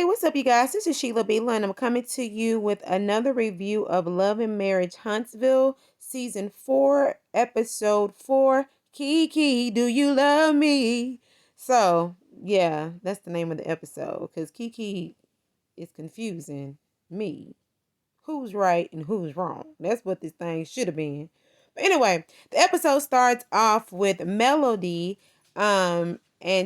Hey, what's up, you guys? This is Sheila Bila, and I'm coming to you with another review of Love and Marriage Huntsville, Season 4, Episode 4. Kiki, do you love me? So, yeah, that's the name of the episode, because Kiki is confusing me. Who's right and who's wrong? That's what this thing should have been. But anyway, the episode starts off with Melody and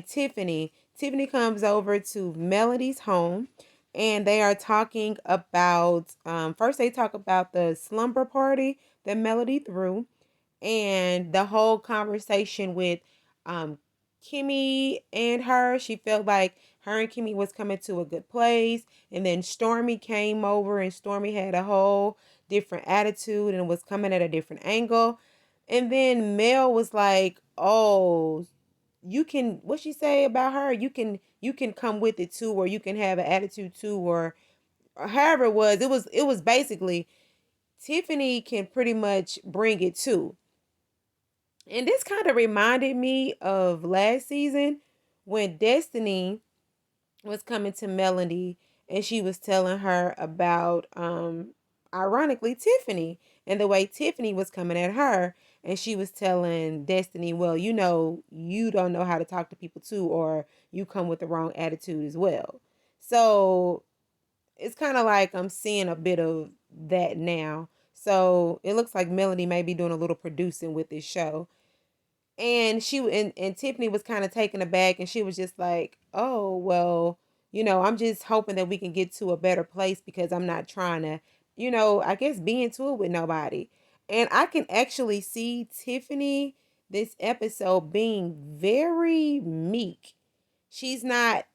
Tiffany. Tiffany comes over to Melody's home and they are talking about first they talk about the slumber party that Melody threw and the whole conversation with um Kimmy and her. She felt like her and Kimmy was coming to a good place, and then Stormy came over and Stormy had a whole different attitude and was coming at a different angle. And then Mel was like, "Oh, you can what she say about her? You can come with it too, or you can have an attitude too, or however it was. It was basically Tiffany can pretty much bring it too." And this kind of reminded me of last season when Destiny was coming to Melody and she was telling her about ironically Tiffany and the way Tiffany was coming at her, and she was telling Destiny, well, you don't know how to talk to people too, or you come with the wrong attitude as well. So it's kind of like I'm seeing a bit of that now. So it looks like Melody may be doing a little producing with this show. And and Tiffany was kind of taken aback, and she was just like, "Oh, well, I'm just hoping that we can get to a better place because I'm not trying to, I guess be into it with nobody." And I can actually see Tiffany this episode being very meek. She's not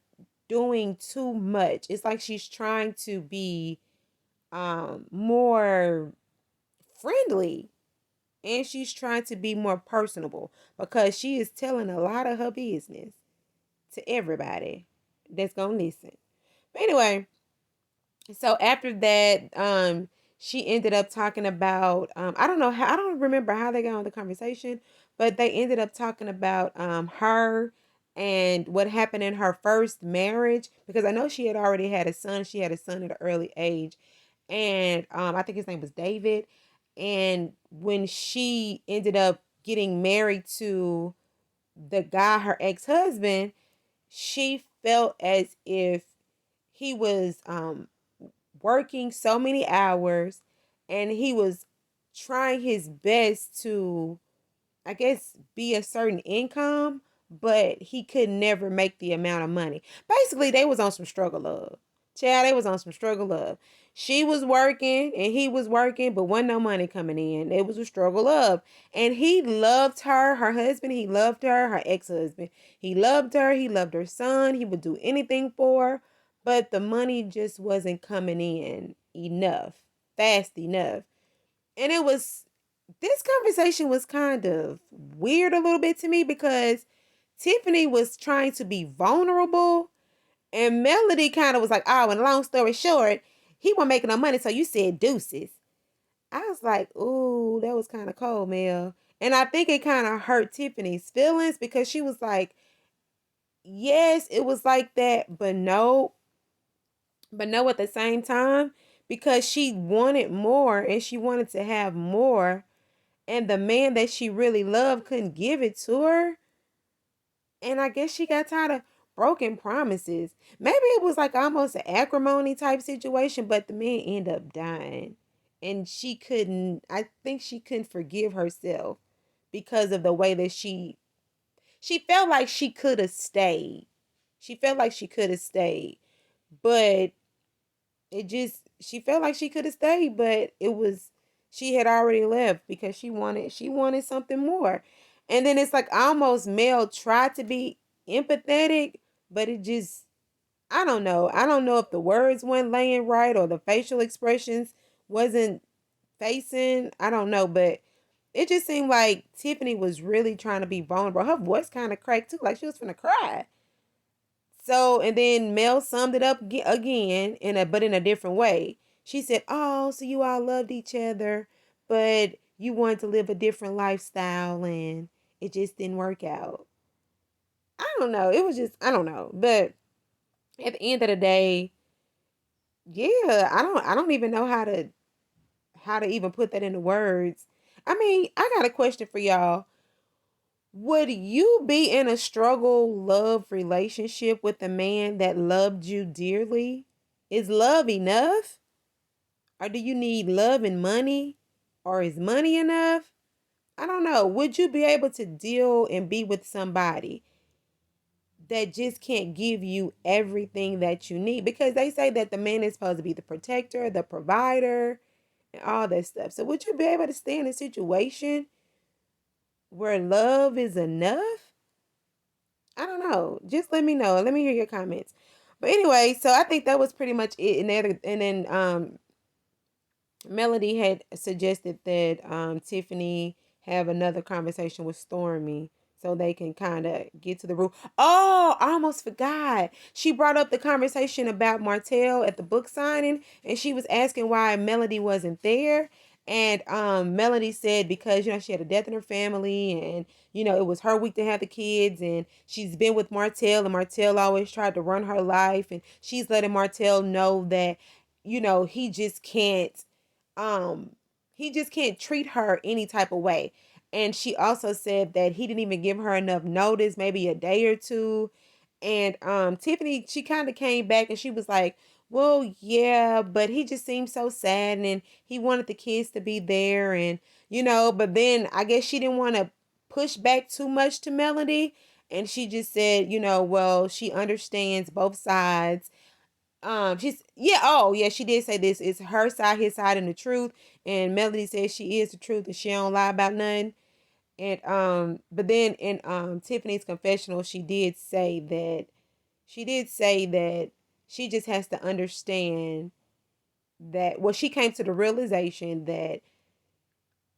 doing too much. It's like she's trying to be more friendly, and she's trying to be more personable because she is telling a lot of her business to everybody that's gonna listen. But anyway, so after that, she ended up talking about I don't remember how they got on the conversation, but they ended up talking about her and what happened in her first marriage, because I know she had already had a son. She had a son at an early age, and I think his name was David. And when she ended up getting married to the guy, her ex-husband, she felt as if he was working so many hours and he was trying his best to, I guess, be a certain income, but he could never make the amount of money. Basically, they was on some struggle love. Child, they was on some struggle love. She was working and he was working, but wasn't no money coming in. It was a struggle love. And he loved her, her husband. He loved her ex-husband. He loved her. He loved her son. He would do anything for her. But the money just wasn't coming in enough, fast enough. And this conversation was kind of weird a little bit to me because Tiffany was trying to be vulnerable and Melody kind of was like, oh, and long story short, he wasn't making no money, so you said deuces. I was like, ooh, that was kind of cold, Mel. And I think it kind of hurt Tiffany's feelings because she was like, yes, it was like that, but no at the same time, because she wanted more and she wanted to have more, and the man that she really loved couldn't give it to her. And I guess she got tired of broken promises. Maybe it was like almost an acrimony type situation, but the man ended up dying. And I think she couldn't forgive herself because of the way that she felt like she could have stayed. She felt like she could have stayed. But she felt like she could have stayed, but she had already left because she wanted something more. And then it's like almost Mel tried to be empathetic, but it just, I don't know. I don't know if the words weren't laying right or the facial expressions wasn't facing. I don't know, but it just seemed like Tiffany was really trying to be vulnerable. Her voice kind of cracked too, like she was gonna cry. So, and then Mel summed it up again but in a different way. She said, "Oh, so you all loved each other, but you wanted to live a different lifestyle and it just didn't work out." I don't know. It was just, I don't know. But at the end of the day, yeah, I don't even know how to even put that into words. I mean, I got a question for y'all. Would you be in a struggle love relationship with a man that loved you dearly? Is love enough? Or do you need love and money? Or is money enough? I don't know. Would you be able to deal and be with somebody that just can't give you everything that you need? Because they say that the man is supposed to be the protector, the provider, and all that stuff. So would you be able to stay in a situation where love is enough? I don't know. Just let me know. Let me hear your comments. But anyway, so I think that was pretty much it. And then Melody had suggested that Tiffany have another conversation with Stormy so they can kind of get to the root. Oh, I almost forgot. She brought up the conversation about Martell at the book signing, and she was asking why Melody wasn't there. And Melody said because she had a death in her family, and it was her week to have the kids, and she's been with Martell, and Martell always tried to run her life, and she's letting Martell know that he just can't um he just can't treat her any type of way. And she also said that he didn't even give her enough notice, maybe a day or two. And Tiffany, she kind of came back and she was like, well, yeah, but he just seemed so sad and he wanted the kids to be there. And but then I guess she didn't want to push back too much to Melody, and she just said, well, she understands both sides. She's yeah, oh yeah, she did say this. It's her side, his side, and the truth. And Melody says she is the truth and she don't lie about nothing. And but then in Tiffany's confessional, she did say that she just has to understand that, well, she came to the realization that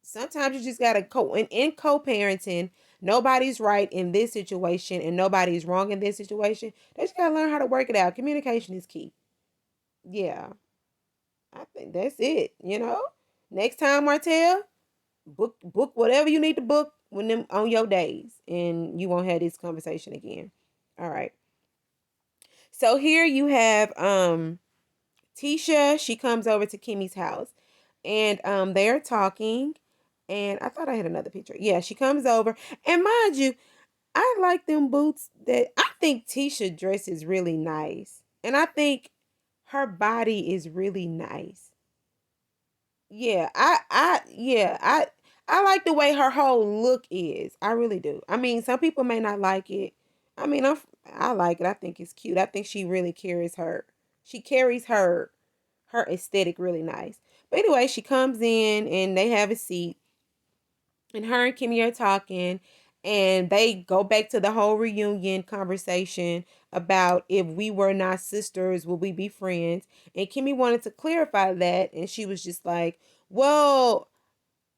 sometimes you just gotta in co-parenting, nobody's right in this situation and nobody's wrong in this situation. They just gotta learn how to work it out. Communication is key. Yeah. I think that's it. Next time, Martell, book whatever you need to book when them on your days, and you won't have this conversation again. All right. So here you have Tisha. She comes over to Kimmy's house, and they're talking. And I thought I had another picture. Yeah, she comes over, and mind you, I like them boots. That I think Tisha dresses really nice, and I think her body is really nice. Yeah, I like the way her whole look is. I really do. I mean, some people may not like it. I mean, I like it. I think it's cute. I think she really carries her aesthetic really nice. But anyway, she comes in and they have a seat, and her and Kimmy are talking, and they go back to the whole reunion conversation about if we were not sisters, would we be friends? And Kimmy wanted to clarify that, and she was just like, well,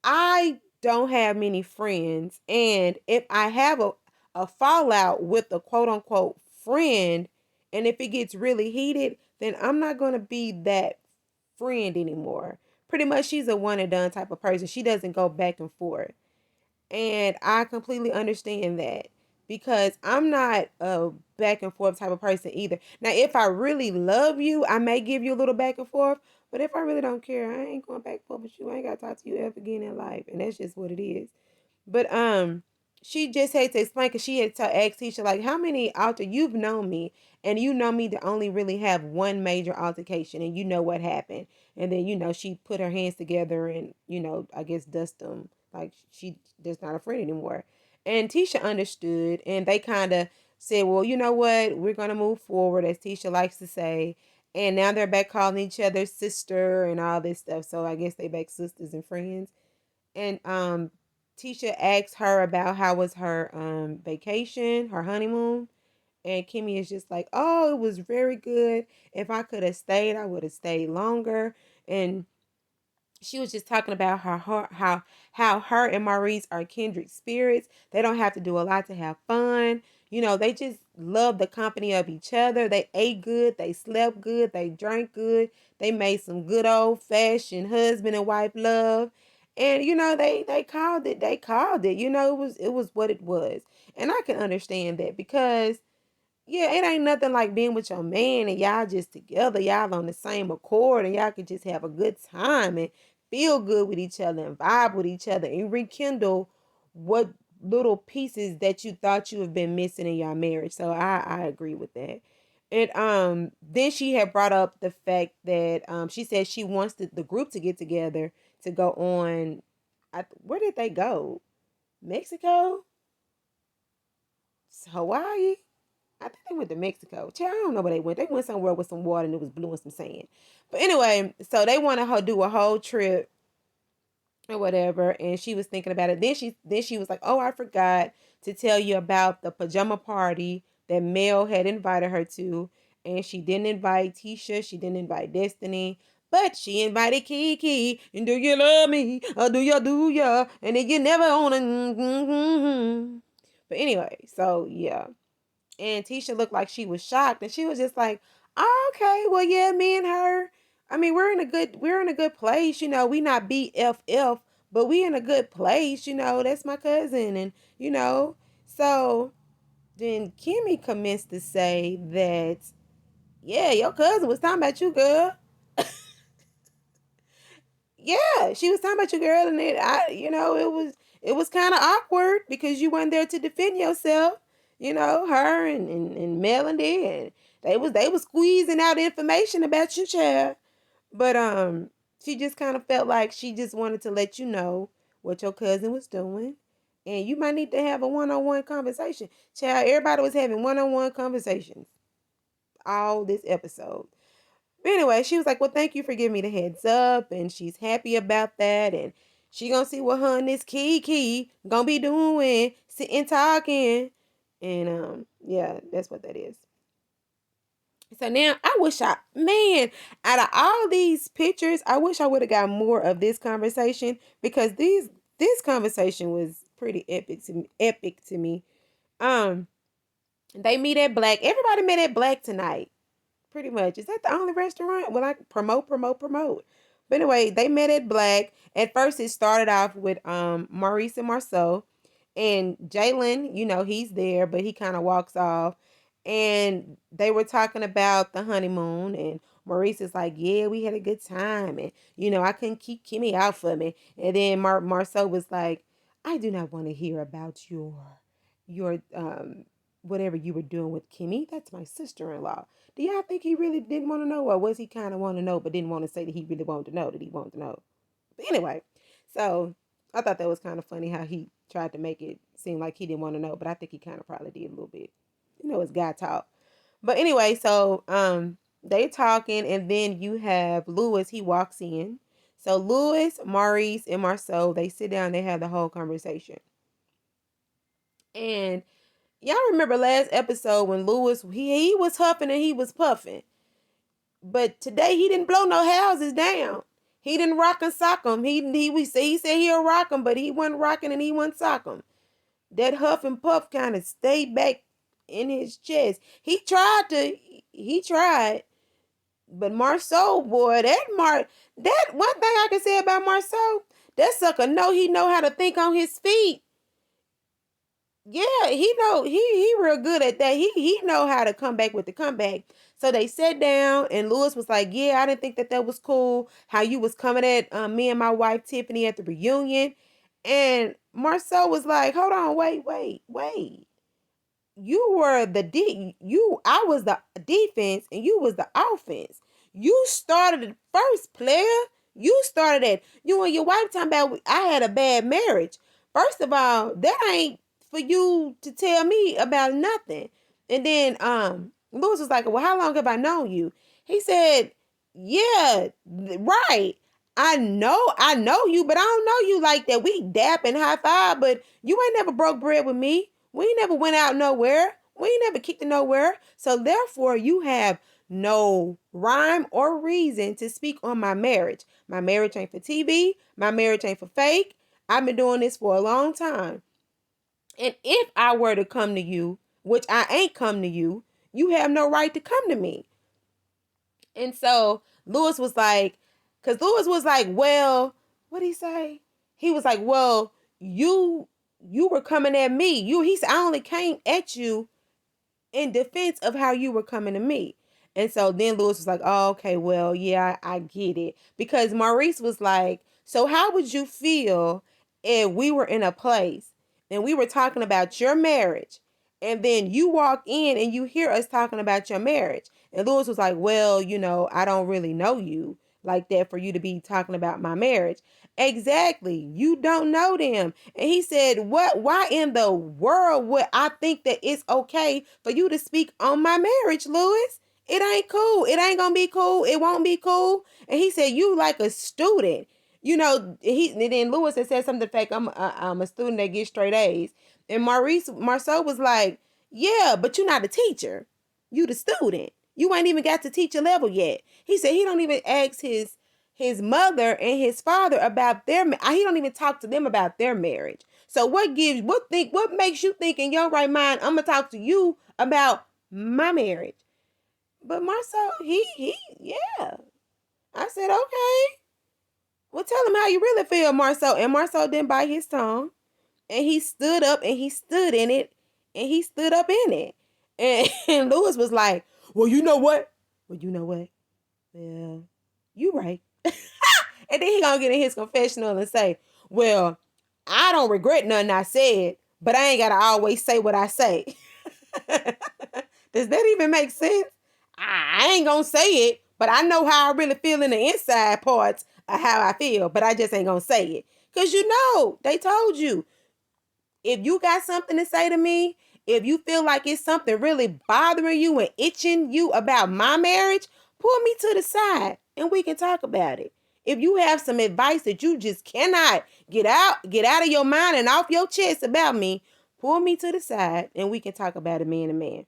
I don't have many friends, and if I have a fallout with a quote unquote friend, and if it gets really heated, then I'm not going to be that friend anymore. Pretty much, she's a one and done type of person. She doesn't go back and forth. And I completely understand that because I'm not a back and forth type of person either. Now, if I really love you, I may give you a little back and forth. But if I really don't care, I ain't going back and forth with you. I ain't got to talk to you ever again in life. And that's just what it is. But she just had to explain because she had to ask Tisha, like, how many you've known me, and you know me to only really have one major altercation, and you know what happened. And then she put her hands together and I guess dust them like she just not a friend anymore. And Tisha understood, and they kind of said, well, you know what, we're gonna move forward, as Tisha likes to say. And now they're back calling each other sister and all this stuff. So I guess they back sisters and friends. And Tisha asked her about how was her vacation, her honeymoon. And Kimmy is just like, oh, it was very good. If I could have stayed, I would have stayed longer. And she was just talking about how her and Maurice are kindred spirits. They don't have to do a lot to have fun. They just love the company of each other. They ate good, they slept good, they drank good, they made some good old fashioned husband and wife love. And they called it. It was what it was. And I can understand that because Yeah, it ain't nothing like being with your man and y'all just together, y'all on the same accord, and y'all can just have a good time and feel good with each other and vibe with each other and rekindle what little pieces that you thought you have been missing in your marriage. So I agree with that. And then she had brought up the fact that she said she wants the group to get together to go on. Where did they go? Mexico? Hawaii? I think they went to Mexico. Child, I don't know where they went. They went somewhere with some water and it was blue and some sand. But anyway, so they want to do a whole trip or whatever, and she was thinking about it. Then she was like, "Oh, I forgot to tell you about the pajama party that Mel had invited her to, and she didn't invite Tisha. She didn't invite Destiny." But she invited Kiki, and do you love me? Or do ya? And then you never own a. But anyway, so yeah. And Tisha looked like she was shocked, and she was just like, oh, "Okay, well, yeah, me and her. I mean, we're in a good place, We not BFF, but we in a good place, That's my cousin, and So then Kimmy commenced to say that, yeah, your cousin was talking about you, girl. Yeah, she was talking about you, girl, and it was kind of awkward because you weren't there to defend yourself. Her and Melody, and they was squeezing out information about you, child. But she just kind of felt like she just wanted to let you know what your cousin was doing, and you might need to have a one-on-one conversation, child. Everybody was having one-on-one conversations all this episode. But anyway, she was like, "Well, thank you for giving me the heads up," and she's happy about that, and she gonna see what her and this Keke gonna be doing, sitting talking, and yeah, that's what that is. So now I wish man, out of all these pictures, I wish I would have got more of this conversation because this conversation was pretty epic to me. Um, they meet at Black. Everybody met at Black tonight. Pretty much. Is that the only restaurant? Well, I promote. But anyway, they met at Black. At first, it started off with Maurice and Marceau. And Jalen, he's there, but he kind of walks off. And they were talking about the honeymoon. And Maurice is like, yeah, we had a good time. And, I couldn't keep Kimmy out for me. And then Marceau was like, I do not want to hear about your whatever you were doing with Kimmy. That's my sister-in-law. Do y'all think he really didn't want to know, or was he kind of want to know but didn't want to say that he really wanted to know that he wanted to know? But anyway, so I thought that was kind of funny how he tried to make it seem like he didn't want to know, but I think he kind of probably did a little bit. It's guy talk. But anyway, so they talking, and then you have Louis. He walks in. So Louis, Maurice, and Marceau, they sit down. They have the whole conversation. And y'all remember last episode when Louis he was huffing and he was puffing. But today he didn't blow no houses down. He didn't rock and sock them. He said he'll rock them, but he wasn't rocking and he wasn't sock them. That huff and puff kind of stayed back in his chest. He tried, but Marceau, boy, that one thing I can say about Marceau, that sucker he know how to think on his feet. Yeah, he real good at that. He know how to come back with the comeback. So they sat down, and Louis was like, "Yeah, I didn't think that was cool. How you was coming at me and my wife Tiffany at the reunion." And Marcel was like, "Hold on, wait. You were I was the defense and you was the offense. You started it first, player. You started it. You and your wife talking about I had a bad marriage. First of all, that ain't for you to tell me about nothing." And then Lewis was like, "Well, how long have I known you?" He said, "Yeah, right. I know you, but I don't know you like that. We dap and high five, but you ain't never broke bread with me. We ain't never went out nowhere. We ain't never kicked it nowhere. So therefore, you have no rhyme or reason to speak on my marriage. My marriage ain't for TV. My marriage ain't for fake. I've been doing this for a long time. And if I were to come to you, which I ain't come to you, you have no right to come to me." And so Lewis was like, well, what did he say? He was like, well, you were coming at me. He said, I only came at you in defense of how you were coming to me. And so then Lewis was like, oh, okay, well, yeah, I get it. Because Maurice was like, so how would you feel if we were in a place and we were talking about your marriage, and then you walk in and you hear us talking about your marriage? And Lewis was like, well, I don't really know you like that for you to be talking about my marriage. Exactly. You don't know them. And he said, what, why in the world would I think that it's okay for you to speak on my marriage, Lewis? It ain't cool. It ain't gonna be cool. It won't be cool. And he said, you like a student. And then Lewis had said something to the fact, I'm a student that gets straight A's. And Marceau was like, yeah, but you're not a teacher. You the student. You ain't even got to teacher level yet. He said he don't even ask his mother and his father about their, he don't even talk to them about their marriage. So what makes you think in your right mind I'm gonna talk to you about my marriage? But Marcel, yeah. I said, okay. Well, tell him how you really feel, Marcel. And Marcel didn't bite his tongue. And he stood up and he stood in it. And he stood up in it. And Lewis was like, well, you know what? Well, you know what? Yeah, you right. And then he gonna get in his confessional and say, well, I don't regret nothing I said, but I ain't gotta always say what I say. Does that even make sense? I ain't gonna say it, but I know how I really feel in the inside parts of how I feel, but I just ain't gonna say it. Because they told you, if you got something to say to me, if you feel like it's something really bothering you and itching you about my marriage, pull me to the side and we can talk about it. If you have some advice that you just cannot get out of your mind and off your chest about me, pull me to the side and we can talk about it man to man.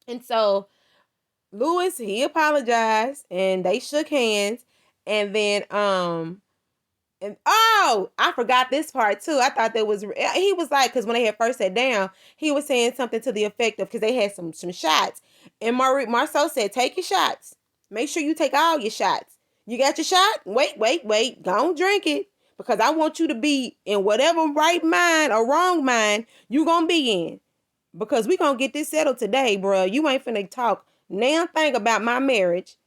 And so Lewis, he apologized and they shook hands. And then and I forgot this part too. I thought that was, he was like, because when they had first sat down, he was saying something to the effect of, because they had some shots, and Marceau said, take your shots. Make sure you take all your shots. You got your shot? Wait. Don't drink it, because I want you to be in whatever right mind or wrong mind you gonna be in, because we gonna get this settled today, bro. You ain't finna talk now thing about my marriage.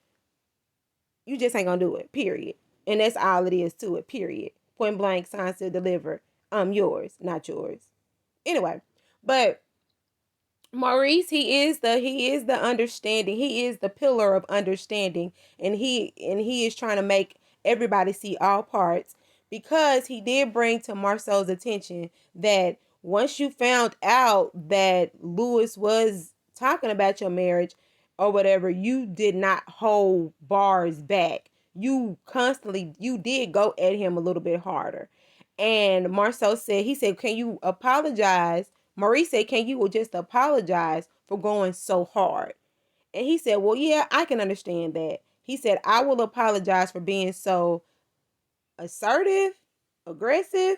You just ain't gonna do it, period. And that's all it is to it, period. Point blank, sign, seal, deliver. Yours, not yours. Anyway, but Maurice, he is the understanding. He is the pillar of understanding, and he is trying to make everybody see all parts, because he did bring to Marcel's attention that once you found out that Lewis was talking about your marriage or whatever, you did not hold bars back. You did go at him a little bit harder. And Marcel said, he said, can you apologize? Maurice said, can you just apologize for going so hard? And he said, well, yeah, I can understand that. He said, I will apologize for being so assertive, aggressive,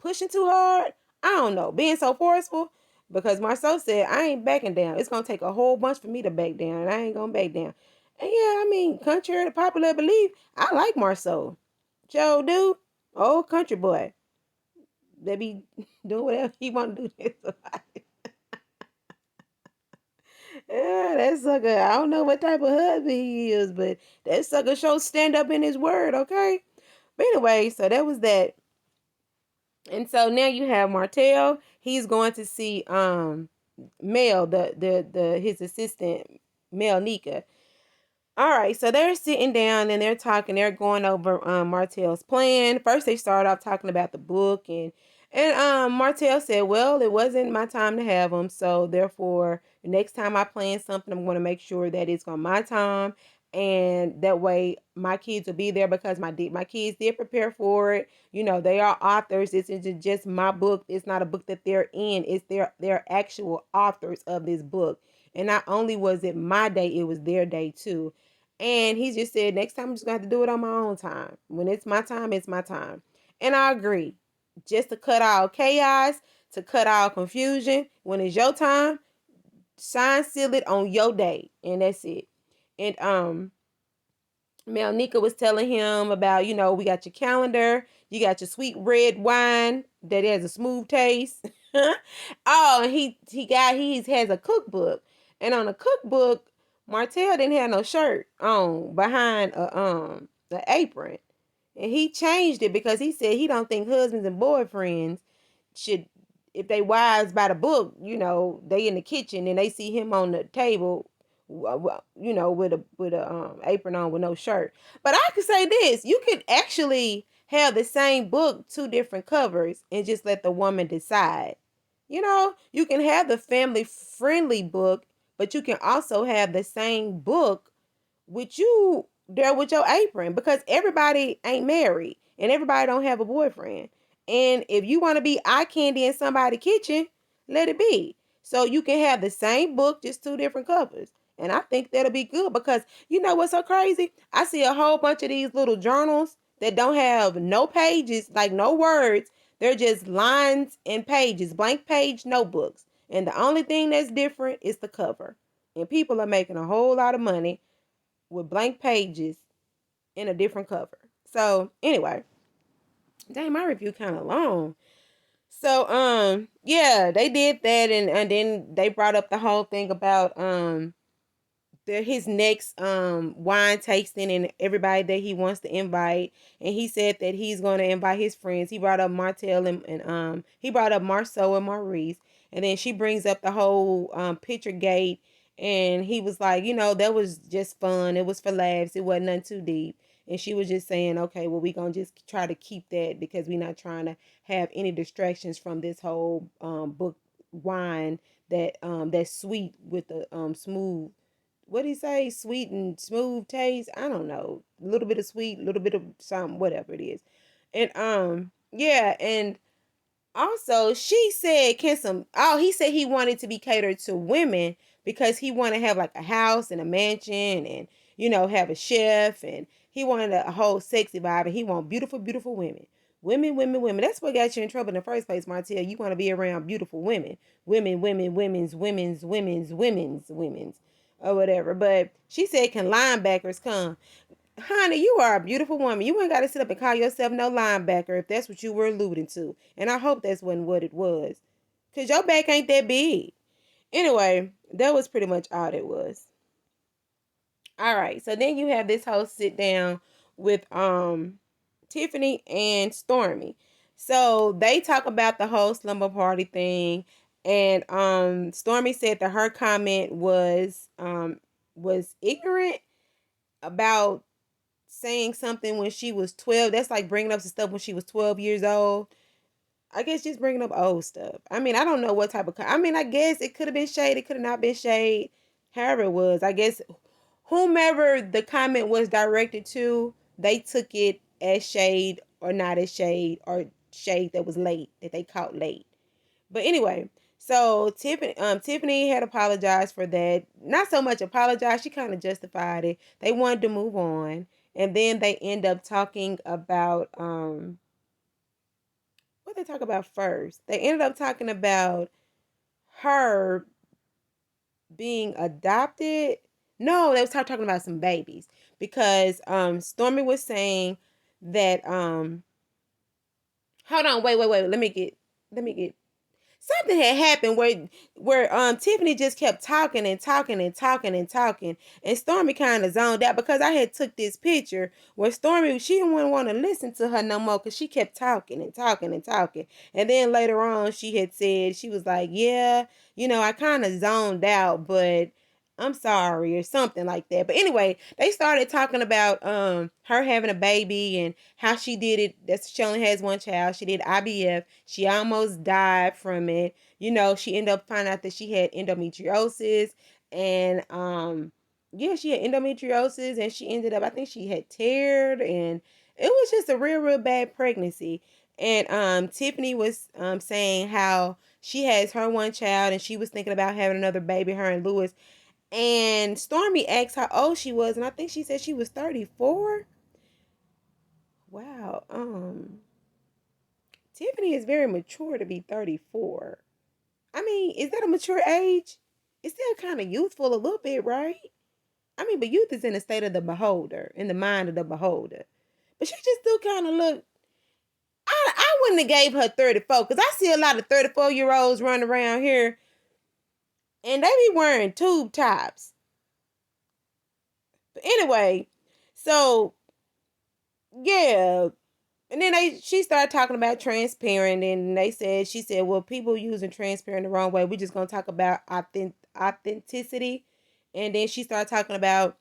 pushing too hard. I don't know, being so forceful. Because Marceau said, I ain't backing down. It's going to take a whole bunch for me to back down, and I ain't going to back down. And yeah, I mean, contrary to popular belief, I like Marceau. Joe, dude, old country boy. They be doing whatever he want to do. Yeah, that sucker, I don't know what type of husband he is, but that sucker sure stand up in his word, okay? But anyway, so that was that. And so now you have Martell. He's going to see Mel, the his assistant, Mel Nika. All right, so they're sitting down and they're talking. They're going over Martell's plan. First, they start off talking about the book, and Martell said, "Well, it wasn't my time to have them, so therefore, the next time I plan something, I'm going to make sure that it's on my time, and that way my kids will be there, because my kids did prepare for it. They are authors. This isn't just my book. It's not a book that they're in. It's they're actual authors of this book." And not only was it my day, it was their day too. And he just said, next time I'm just going to have to do it on my own time. When it's my time, it's my time. And I agree. Just to cut all chaos, to cut all confusion. When it's your time, sign, seal it on your day. And that's it. And Mel Nika was telling him about, we got your calendar. You got your sweet red wine that has a smooth taste. Oh, and he has a cookbook, and on the cookbook, Martell didn't have no shirt on behind a the apron, and he changed it because he said he don't think husbands and boyfriends should, if they wives by the book, they in the kitchen and they see him on the table, with a apron on with no shirt. But I could say this: you could actually have the same book, two different covers, and just let the woman decide. You can have the family friendly book, but you can also have the same book with you there with your apron, because everybody ain't married and everybody don't have a boyfriend. And if you want to be eye candy in somebody's kitchen, let it be. So you can have the same book, just two different covers. And I think that'll be good, because you know what's so crazy? I see a whole bunch of these little journals that don't have no pages, like no words. They're just lines and pages, blank page notebooks. And the only thing that's different is the cover. And people are making a whole lot of money with blank pages in a different cover. So anyway, dang, my review kind of long. So yeah, they did that, and then they brought up the whole thing about his next wine tasting and everybody that he wants to invite. And he said that he's going to invite his friends. He brought up Martell and he brought up Marceau and Maurice. And then she brings up the whole picture gate, and he was like, that was just fun, it was for laughs, it wasn't nothing too deep. And she was just saying, okay, well, we gonna just try to keep that, because we're not trying to have any distractions from this whole book wine that's sweet with the smooth, what did he say? Sweet and smooth taste. I don't know. A little bit of sweet, a little bit of something, whatever it is. And yeah, and also she said, he said he wanted to be catered to women, because he wanted to have like a house and a mansion, and have a chef, and he wanted a whole sexy vibe, and he want beautiful, beautiful women. Women, women, women. That's what got you in trouble in the first place, Martell. You want to be around beautiful women. Women, women, women's, or whatever. But she said, can linebackers come? Honey, you are a beautiful woman. You ain't got to sit up and call yourself no linebacker if that's what you were alluding to. And I hope that's wasn't what it was, because your back ain't that big. Anyway, that was pretty much all it was. All right. So then you have this whole sit down with Tiffany and Stormy. So they talk about the whole slumber party thing. And Stormy said that her comment was ignorant about saying something when she was 12. That's like bringing up some stuff when she was 12 years old. I guess just bringing up old stuff. I mean, I don't know what type of. I mean, I guess it could have been shade. It could have not been shade. However it was, I guess whomever the comment was directed to, they took it as shade or not as shade, or shade that was late, that they caught late. But anyway, so Tiffany had apologized for that. Not so much apologized, she kind of justified it. They wanted to move on. And then they end up talking about what they talk about first. They ended up talking about her being adopted. No, they was talking about some babies, because Stormy was saying that hold on, wait. Let me get something had happened where Tiffany just kept talking and talking and talking and talking, and Stormy kind of zoned out, because I had took this picture where Stormy, she didn't want to listen to her no more, because she kept talking and talking and talking. And then later on she had said, she was like, yeah, I kind of zoned out, but I'm sorry, or something like that. But anyway, they started talking about her having a baby and how she did it. She only has one child. She did IVF. She almost died from it. She ended up finding out that she had endometriosis, and yeah, she had endometriosis, and she ended up, I think she had teared, and it was just a real, real bad pregnancy. And Tiffany was saying how she has her one child, and she was thinking about having another baby, her and Lewis. And Stormy asked how old she was, and I think she said she was 34. Wow. Tiffany is very mature to be 34. I mean, is that a mature age? It's still kind of youthful a little bit, right? I mean, but youth is in the state of the beholder, in the mind of the beholder. But she just still kind of look. I wouldn't have gave her 34, because I see a lot of 34-year-olds running around here, and they be wearing tube tops. But anyway, so yeah. And then she started talking about transparent, and she said, well, people using transparent the wrong way. We're just gonna talk about authenticity. And then she started talking about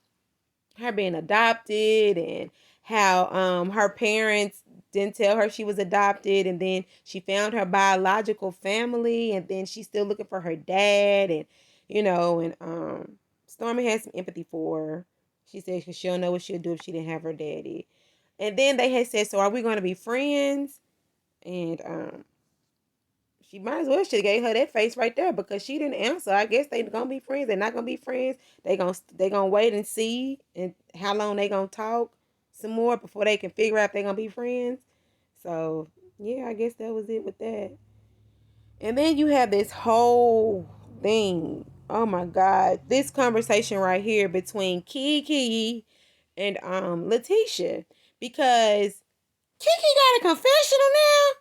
her being adopted and how her parents didn't tell her she was adopted, and then she found her biological family, and then she's still looking for her dad, and Stormy has some empathy for her. She said, because she don't know what she'll do if she didn't have her daddy. And then they had said, so are we going to be friends? And she might as well should have gave her that face right there, because she didn't answer. I guess they gonna be friends. They're not gonna be friends. They gonna wait and see and how long they gonna talk some more before they can figure out if they're gonna be friends. So yeah, I guess that was it with that. And then you have this whole thing. Oh my God, this conversation right here between Kiki and Leticia, because Kiki got a confessional now.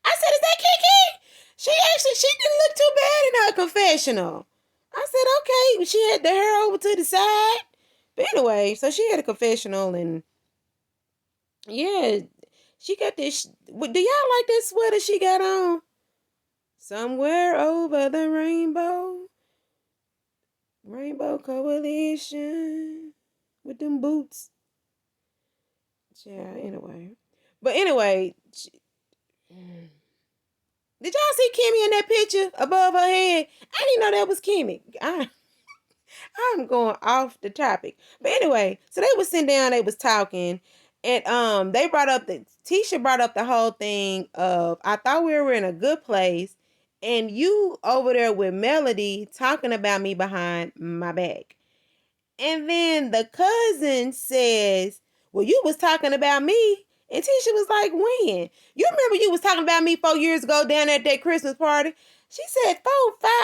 I said, is that Kiki? She didn't look too bad in her confessional. I said, okay. She had the hair over to the side. But anyway, so she had a confessional, and yeah, she got this. Do y'all like this sweater she got on? Somewhere over the rainbow. Rainbow Coalition. With them boots. Yeah, anyway. But anyway, did y'all see Kimmy in that picture above her head? I didn't know that was Kimmy. I'm going off the topic. But anyway, so they was sitting down, they was talking, and they brought up Tisha brought up the whole thing of, I thought we were in a good place, and you over there with Melody talking about me behind my back. And then the cousin says, well, you was talking about me. And Tisha was like, when? You remember you was talking about me 4 years ago down at that Christmas party? She said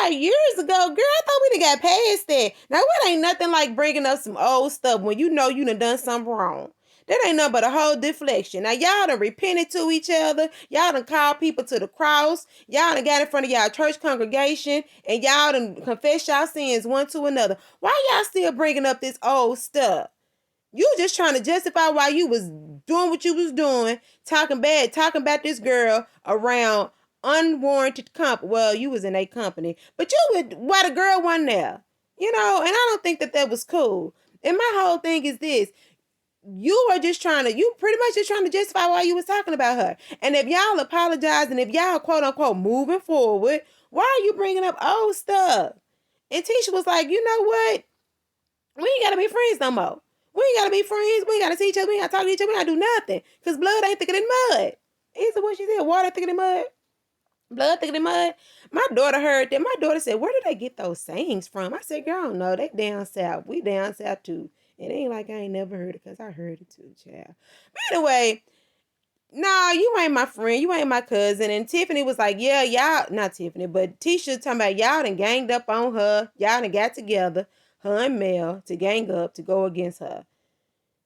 5 years ago. Girl, I thought we done got past that. Now, it ain't nothing like bringing up some old stuff when you know you done something wrong. That ain't nothing but a whole deflection. Now, y'all done repented to each other. Y'all done called people to the cross. Y'all done got in front of y'all church congregation, and y'all done confessed y'all sins one to another. Why y'all still bringing up this old stuff? You just trying to justify why you was doing what you was doing, talking about this girl around unwarranted company. Well, you was in a company, but why the girl wasn't there? And I don't think that was cool. And my whole thing is this. You pretty much just trying to justify why you was talking about her. And if y'all apologize, and if y'all quote unquote moving forward, why are you bringing up old stuff? And Tisha was like, you know what? We ain't got to be friends no more. We ain't got to be friends. We ain't got to see each other. We ain't got to talk to each other. We ain't got to do nothing. Because blood ain't thicker than mud. Is it what she said? Water thicker than mud? Blood thicker than mud? My daughter heard that. My daughter said, where did they get those sayings from? I said, girl, I don't know. They down south. We down south too. It ain't like I ain't never heard it, because I heard it too, child. But anyway, nah, you ain't my friend. You ain't my cousin. And Tiffany was like, yeah, y'all, not Tiffany, but Tisha talking about y'all done ganged up on her. Y'all done got together, her and Mel, to gang up to go against her.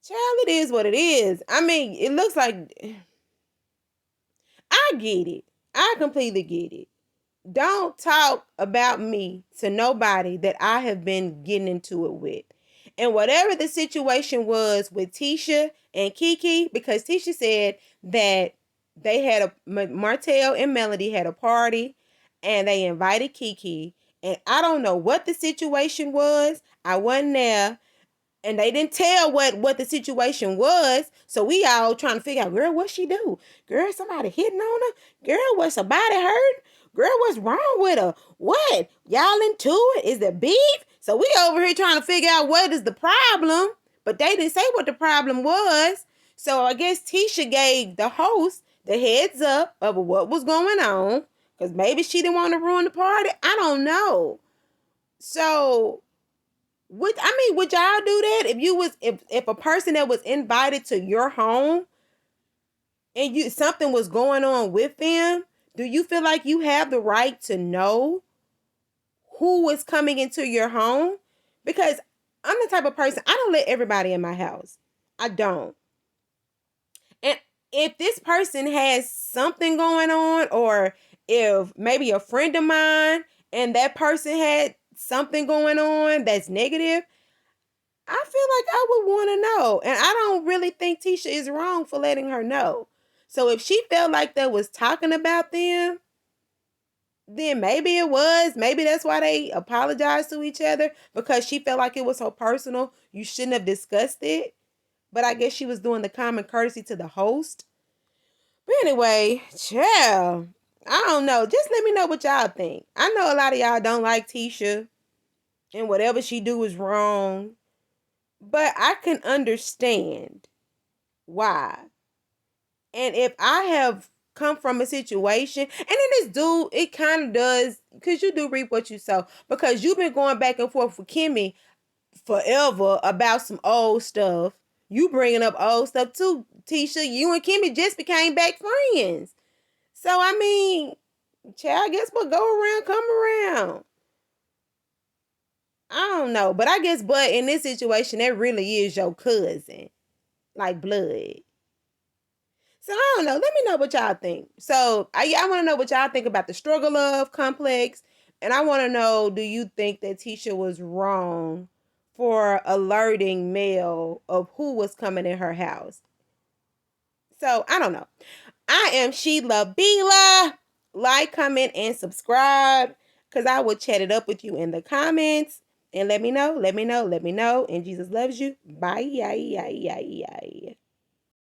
Child, it is what it is. I mean, it looks like, I get it. I completely get it. Don't talk about me to nobody that I have been getting into it with. And whatever the situation was with Tisha and Kiki, because Tisha said that they had Martell and Melody had a party, and they invited Kiki. And I don't know what the situation was. I wasn't there. And they didn't tell what the situation was. So we all trying to figure out, girl, what she do? Girl, somebody hitting on her? Girl, what's her body hurt? Girl, what's wrong with her? What? Y'all into it? Is there beef? So we over here trying to figure out what is the problem. But they didn't say what the problem was. So I guess Tisha gave the host the heads up of what was going on. Because maybe she didn't want to ruin the party. I don't know. So would y'all do that if a person that was invited to your home and something was going on with them? Do you feel like you have the right to know who is coming into your home? Because I'm the type of person, I don't let everybody in my house. I don't. And if this person has something going on, or if maybe a friend of mine and that person had something going on that's negative, I feel like I would want to know. And I don't really think Tisha is wrong for letting her know. So if she felt like they was talking about them, then maybe it was. Maybe that's why they apologized to each other, because she felt like it was so personal. You shouldn't have discussed it. But I guess she was doing the common courtesy to the host. But anyway, child, I don't know. Just let me know what y'all think. I know a lot of y'all don't like Tisha, and whatever she do is wrong. But I can understand why. And if I have come from a situation, and then this dude, it kind of does, because you do reap what you sow. Because you've been going back and forth with Kimmy forever about some old stuff. You bringing up old stuff too, Tisha. You and Kimmy just became back friends. So, I mean, child, I guess what go around, come around. I don't know. But I guess, but in this situation, that really is your cousin. Like blood. So I don't know. Let me know what y'all think. So I want to know what y'all think about the struggle love complex. And I want to know, do you think that Tisha was wrong for alerting Mel of who was coming in her house? So I don't know. I am Sheila Bila. Like, comment, and subscribe, because I will chat it up with you in the comments. And let me know. And Jesus loves you. Bye.